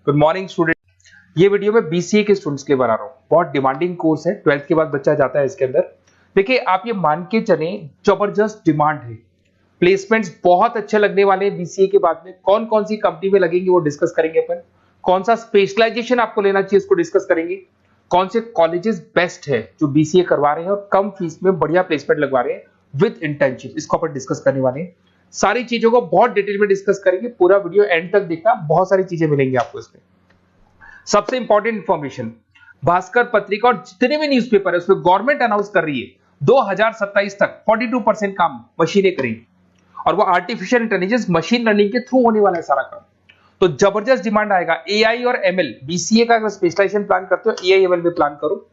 Good morning student. ये video मैं BCA के स्टूडेंट्स के लिए बना रहा हूँ। बहुत डिमांडिंग कोर्स है, 12th के बाद बच्चा जाता है इसके अंदर। देखिए आप ये मान के चले, जबरदस्त डिमांड है, प्लेसमेंट्स बहुत अच्छे लगने वाले हैं बीसीए के बाद में। कौन कौन सी कंपनी में लगेंगे वो डिस्कस करेंगे अपन। कौन सा स्पेशलाइजेशन आपको लेना चाहिए उसको डिस्कस करेंगे। कौन से कॉलेजेस बेस्ट है जो बीसीए करवा रहे हैं और कम फीस में बढ़िया प्लेसमेंट लगवा रहे हैं विद इंटर्नशिप, इसको अपन डिस्कस करने वाले हैं। सारी चीजों को बहुत डिटेल में डिस्कस करेंगे। पूरा वीडियो एंड तक देखना, बहुत सारी चीजें मिलेंगी आपको इसमें। सबसे इंपॉर्टेंट इंफॉर्मेशन, भास्कर पत्रिका और जितने भी न्यूज़पेपर है उसमें गवर्नमेंट अनाउंस कर रही है 2027 तक 42% काम मशीनें करेंगी और वो आर्टिफिशियल इंटेलिजेंस मशीन लर्निंग के थ्रू होने वाला है सारा काम। तो जबरदस्त डिमांड आएगा। एआई और एमएल, बीसीए का अगर स्पेशलाइजेशन प्लान करते हो एआई एमएल में प्लान करो।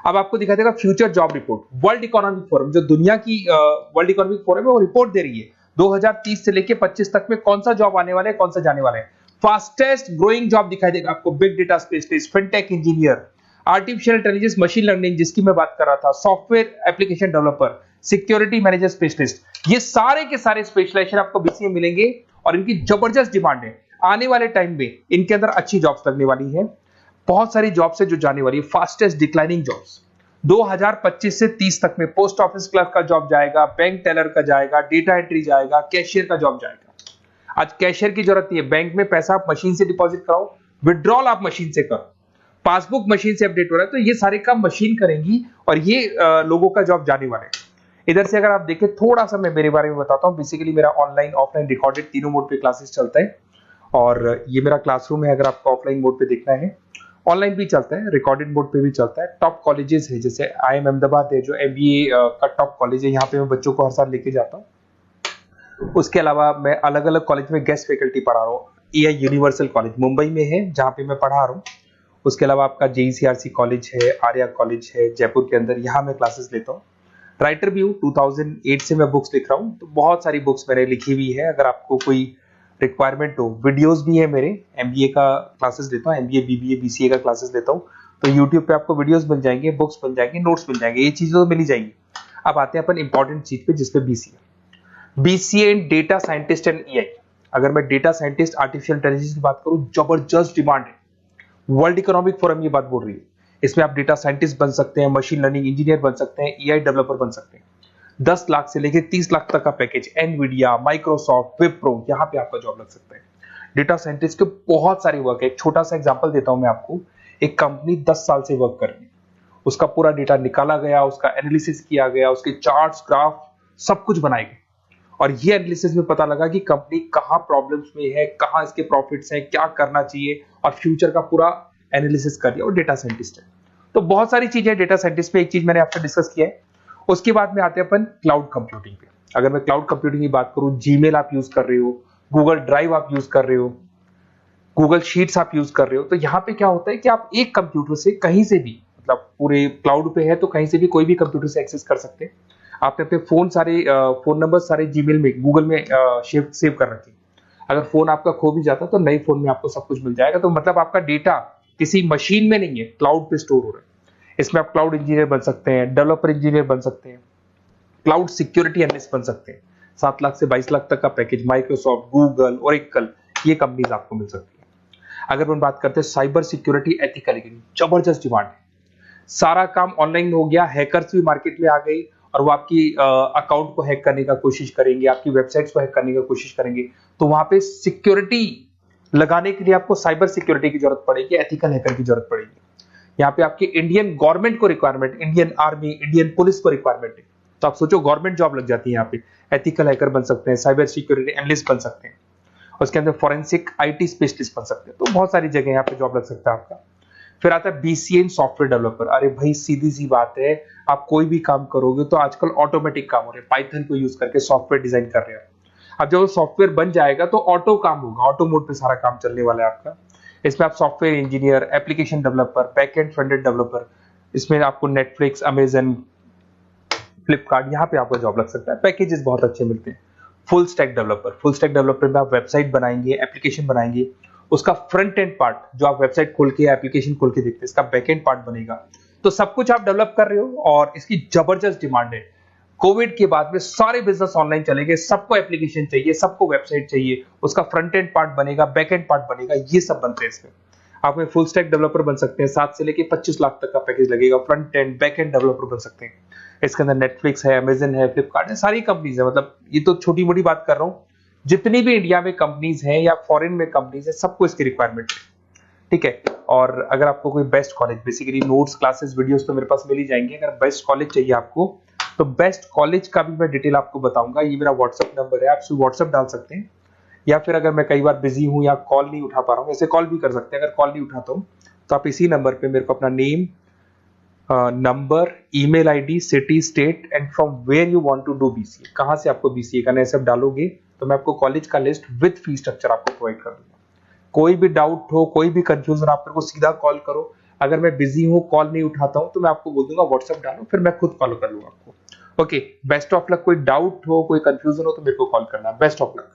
अब आपको दिखा देगा future job report. World economic forum, जो दुनिया की वर्ल्ड इकोनॉमिक फोरम है, वो रिपोर्ट दे रही है 2030 से लेके 25 तक में कौन सा जॉब आने वाला है, कौन सा जाने वाला है। फास्टेस्ट ग्रोइंग जॉब दिखाई देगा आपको, big data specialist, fintech engineer, artificial intelligence machine learning जिसकी मैं बात कर रहा था, software application developer, security manager specialist, ये सारे के सारे स्पेशलाइजेशन आपको बीसीए मिलेंगे और इनकी जबरदस्त डिमांड है। आने वाले टाइम में इनके अंदर अच्छी जॉब्स लगने वाली है। बहुत सारी जॉब्स है जो जाने वाली है, फास्टेस्ट डिक्लाइनिंग जॉब्स। 2025 से 30 तक में पोस्ट ऑफिस क्लर्क का जॉब जाएगा, बैंक टेलर का जाएगा, डेटा एंट्री जाएगा, कैशियर का जॉब जाएगा। आज कैशियर की जरूरत नहीं है, बैंक में पैसा आप मशीन से डिपॉजिट कराओ, विड्रॉल आप मशीन से करो, पासबुक मशीन से अपडेट हो रहा है, तो ये सारे काम मशीन करेंगी और ये लोगों का जॉब जाने वाले हैं। इधर से अगर आप देखें, थोड़ा सा मैं मेरे बारे में बताता हूँ। बेसिकली मेरा ऑनलाइन ऑफलाइन रिकॉर्डेड तीनों मोड पे क्लासेस चलता है और ये मेरा क्लासरूम है। अगर आपको ऑफलाइन मोड पे देखना है, ऑनलाइन भी चलता है, रिकॉर्डेड मोड पे भी चलता है। टॉप कॉलेजेस है, जैसे IIM अहमदाबाद है जो MBA का टॉप कॉलेज है, यहाँ पे मैं बच्चों को हर साल लेके जाता हूँ। उसके अलावा मैं अलग अलग कॉलेज में गेस्ट फैकल्टी पढ़ा रहा हूँ। AI यूनिवर्सल कॉलेज मुंबई में है जहाँ पे मैं पढ़ा रहा हूँ। उसके अलावा आपका JECRC कॉलेज है, आर्या कॉलेज है जयपुर के अंदर, यहाँ मैं क्लासेस लेता हूँ। राइटर भी हूँ, 2008 से मैं बुक्स लिख रहा हूँ, तो बहुत सारी बुक्स मैंने लिखी हुई है। अगर आपको कोई रिक्वायरमेंट हो, वीडियोस भी है मेरे, MBA का क्लासेस लेता हूँ, MBA BBA BCA का क्लासेस लेता हूँ, तो यूट्यूब पे आपको वीडियोस मिल जाएंगे, बुक्स मिल जाएंगे, नोट्स मिल जाएंगे, ये चीजें तो मिल ही जाएंगी। अब आते हैं अपन इंपॉर्टेंट चीज पे, जिसपे BCA in data scientist and AI। अगर मैं डेटा साइंटिस्ट आर्टिफिशियल इंटेलिजेंस की बात करूं, जबरदस्त डिमांड है। वर्ल्ड इकोनॉमिक फोरम ये बात बोल रही है। इसमें आप डेटा साइंटिस्ट बन सकते हैं, मशीन लर्निंग इंजीनियर बन सकते हैं, AI डेवलपर बन सकते हैं। 10 लाख से लेकर 30 लाख तक का पैकेज, एनवीडिया, माइक्रोसॉफ्ट, विप्रो, यहाँ पे आपका जॉब लग सकता है। डेटा साइंटिस्ट के बहुत सारे वर्क है। एक छोटा सा एग्जांपल देता हूं मैं आपको। एक कंपनी 10 साल से वर्क कर रही है, उसका पूरा डेटा निकाला गया, उसका एनालिसिस किया गया, उसके चार्ट्स, ग्राफ सब कुछ बनाए गए और ये एनालिसिस में पता लगा कि कंपनी कहाँ प्रॉब्लम्स में है, कहाँ इसके प्रॉफिट्स हैं, क्या करना चाहिए, और फ्यूचर का पूरा एनालिसिस कर दिया। और डेटा साइंटिस्ट है, तो बहुत सारी चीजें डेटा साइंटिस्ट पे। एक चीज मैंने आपसे डिस्कस किया है। उसके बाद में आते हैं अपन क्लाउड कंप्यूटिंग पे। अगर मैं क्लाउड कंप्यूटिंग की बात करूं, जीमेल आप यूज कर रहे हो, गूगल ड्राइव आप यूज कर रहे हो, गूगल शीट्स आप यूज कर रहे हो, तो यहाँ पे क्या होता है कि आप एक कंप्यूटर से कहीं से भी, मतलब पूरे क्लाउड पे है तो कहीं से भी कोई भी कंप्यूटर से एक्सेस कर सकते हैं। आपने अपने फोन सारे फोन नंबर सारे जीमेल में, गूगल में सेव कर रखे। अगर फोन आपका खो भी जाता तो नए फोन में आपको सब कुछ मिल जाएगा। तो मतलब आपका डेटा किसी मशीन में नहीं है, क्लाउड पे स्टोर हो रहा है। इसमें आप क्लाउड इंजीनियर बन सकते हैं, डेवलपर इंजीनियर बन सकते हैं, क्लाउड सिक्योरिटी एनालिस्ट बन सकते हैं। 7 लाख से 22 लाख तक का पैकेज, माइक्रोसॉफ्ट, गूगल, ओरेकल, ये कंपनीज आपको मिल सकती है। अगर हम बात करते हैं साइबर सिक्योरिटी एथिकल हैकिंग, जबरदस्त डिमांड है। सारा काम ऑनलाइन हो गया, हैकर्स भी मार्केट में आ गई और वो आपकी अकाउंट को हैक करने का कोशिश करेंगे, आपकी वेबसाइट्स को हैक करने का कोशिश करेंगे। तो वहां पे सिक्योरिटी लगाने के लिए आपको साइबर सिक्योरिटी की जरूरत पड़ेगी, एथिकल हैकर की जरूरत पड़ेगी। यहाँ पे आपकी इंडियन गवर्नमेंट को requirement, Indian army, Indian police को रिक्वायरमेंट है। तो आप सोचो, गवर्नमेंट जॉब लग जाती है यहाँ पे। एथिकल हैकर बन सकते हैं, साइबर सिक्योरिटी एनालिस्ट बन सकते हैं, उसके अंदर फॉरेंसिक IT स्पेशलिस्ट बन सकते हैं। तो बहुत सारी जगह यहाँ पे जॉब लग सकता है आपका। फिर आता है BCA इन सॉफ्टवेयर डेवलपर। अरे भाई सीधी सी बात है, आप कोई भी काम करोगे तो आजकल ऑटोमेटिक काम हो रहे हैं, पाइथन को यूज करके सॉफ्टवेयर डिजाइन कर रहे हैं। अब जब सॉफ्टवेयर बन जाएगा तो ऑटो काम होगा, ऑटो मोड पे सारा काम चलने वाला है आपका। इसमें आप software engineer, application developer, backend front-end developer, इसमें आपको नेटफ्लिक्स, अमेजन, फ्लिपकार्ट, यहाँ पे आपको जॉब लग सकता है। पैकेजेस बहुत अच्छे मिलते हैं। फुल स्टैक डेवलपर में आप वेबसाइट बनाएंगे, एप्लीकेशन बनाएंगे, उसका फ्रंट एंड पार्ट जो आप वेबसाइट खोल के एप्लीकेशन खोल के देखते हैं, इसका बैक एंड पार्ट बनेगा। तो सब कुछ आप डेवलप कर रहे हो और इसकी जबरदस्त डिमांड है। कोविड के बाद में सारे बिजनेस ऑनलाइन चलेंगे, सबको एप्लीकेशन चाहिए, सबको वेबसाइट चाहिए, उसका फ्रंट एंड पार्ट बनेगा, बैक एंड पार्ट बनेगा, ये सब बनते हैं इसमें। आप में फुल स्टैक डेवलपर बन सकते हैं, 7 से लेके 25 लाख तक का पैकेज लगेगा। Front end back end developer बन सकते हैं। इसके अंदर नेटफ्लिक्स है, अमेजन है, फ्लिपकार्ट है, सारी कंपनीज है। मतलब ये तो छोटी मोटी बात कर रहा हूँ, जितनी भी इंडिया में कंपनीज हैं या फॉरेन में कंपनीज है, सबको इसकी रिक्वायरमेंट है। ठीक है। और अगर आपको कोई best college, basically notes, classes, videos तो मेरे पास मिल ही जाएंगे। अगर बेस्ट कॉलेज चाहिए आपको, तो बेस्ट कॉलेज का भी मैं डिटेल आपको बताऊंगा। ये मेरा व्हाट्सअप नंबर है, आप सिर्फ व्हाट्सअप डाल सकते हैं, या फिर अगर मैं कई बार बिजी हूं या कॉल नहीं उठा पा रहा हूं, ऐसे कॉल भी कर सकते हैं। अगर कॉल नहीं उठाता हूं तो आप इसी नंबर पे मेरे को अपना name, number, email ID, city, state and from where you want to do BCA, कहां से आपको बीसीए करना है, सब डालोगे तो मैं आपको कॉलेज का लिस्ट विद फी स्ट्रक्चर आपको प्रोवाइड कर दूंगा। कोई भी डाउट हो, कोई भी कंफ्यूजन, आप मेरे को सीधा कॉल करो। अगर मैं बिजी हूँ, कॉल नहीं उठाता हूँ, तो मैं आपको बोल दूंगा व्हाट्सएप डालो, फिर मैं खुद फॉलो कर लूंगा आपको। Okay, best of luck. कोई डाउट हो, कोई कंफ्यूजन हो तो मेरे को कॉल करना। Best of luck.